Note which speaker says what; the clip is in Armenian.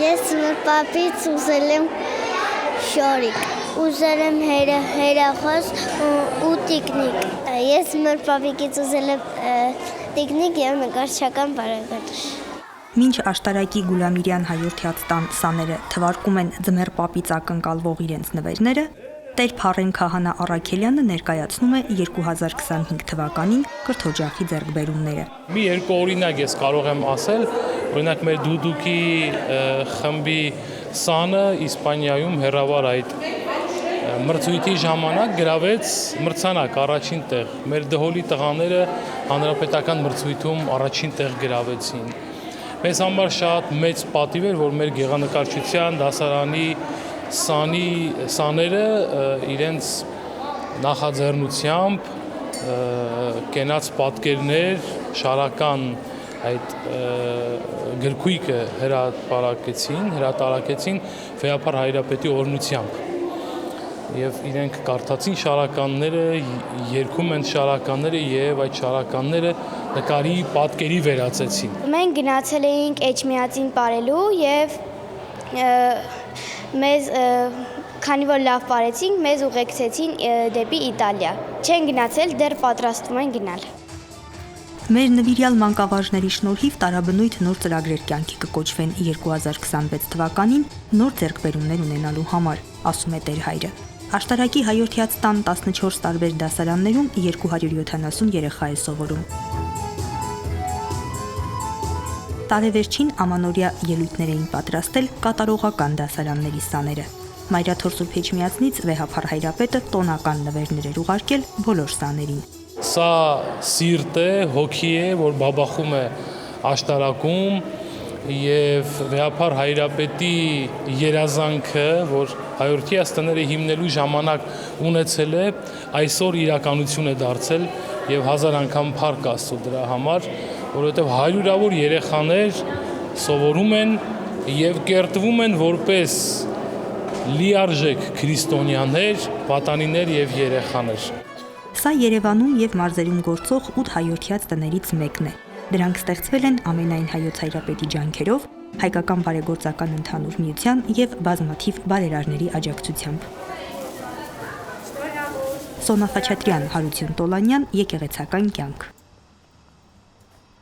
Speaker 1: Ես մեր պապից ուզել եմ շորիկ, ուզել եմ հերախոս ու տիկնիկ։ Ես մեր պապիկից ուզել եմ տիկնիկ և նկարչական բարեկաթուր։
Speaker 2: Մինչ աշտարակի Գուլամիրյան հայորդյաց տան սաները թվարկում են ձմեռ պապից ակնկալվող իրենց նվերները, Տեր Փառեն Քահանա Առաքելյանը ներկայացնում է 2025 թվականին կրթօջախի ձեռքբերումները։
Speaker 3: Մի երկու օրինակ ես կարող եմ ասել, օրինակ մեր դուդուկի խմբի սանը Իսպանիայում հեռավար այդ մրցույթի ժամանակ գրավեց մրցանակ առաջին տեղ։ Մեր դհոլի տղաները հանրապետական մրցույթում առաջին տեղ գրավեցին։ Մեզ համար շատ մեծ պատիվ էր, որ մեր գեղանկարչության դասարանի սաները իրենց նախաձեռնությամբ կենաց պատկերներ, շարական այդ գրքույկը հրատարակեցին Վեհապար Հայրապետի օրհնությամբ։ Եվ իրենք կարդացին շարականները, երգում են շարականները եւ այդ շարականները նկարի պատկերի վերածեցին։
Speaker 4: Մենք գնացել էինք Էջմիածին ապրելու եւ մեզ քանի որ լավ ապրեցինք, մեզ ուղեկցեցին դեպի Իտալիա։ Չեն գնացել, դեռ պատրաստվում են գնալ։
Speaker 2: Մեր նվիրյալ մանկավարժների շնորհիվ տարաբնույթ նոր ծրագրեր կյանքի կկոչվեն 2026 թվականին նոր ձեռքբերումներ ունենալու համար, ասում է Տեր Հայրը։ Աշտարակի հայորդյաց տան 14 տարբեր դասարաններում 270 երեխա է սովորում։ Տարեվերջին ամանորյա ելույթներ էին պատրաստել կատարողական դասարանների սաները։ Մայրաթոր Սուրբ Էջմիածնից Վեհապար Հայրապետը տոնական նվերներ էր ուղարկել բոլոր սաներին։
Speaker 3: Սա սիրտ է, հոգի է, որ բաբախում է աշտարակում եւ Վեհապար Հայրապետի երազանքը, որ հայորդյաց տները հիմնելու ժամանակ ունեցել է, այսօր իրականություն է դարձել եւ 1000 անգամ փառք Աստծո դրա համար, որովհետեւ հարյուրավոր երեխաներ սովորում են եւ կերտվում են որպես լիարժեք քրիստոնյաներ, պատանիներ եւ երեխաներ։
Speaker 2: Սա Երևանում եւ մարզերում գործող 8 հայորդյաց տներից մեկն է։ Դրանք ստեղծվել են ամենայն հայոց Հայրապետի ջանքերով, հայկական բարեգործական ընդհանուր միության եւ բազմաթիվ բարերարների աջակցությամբ։ Սոնա Խաչատրյան, Հարություն Տոլանյան, Եկեղեցական կյանք։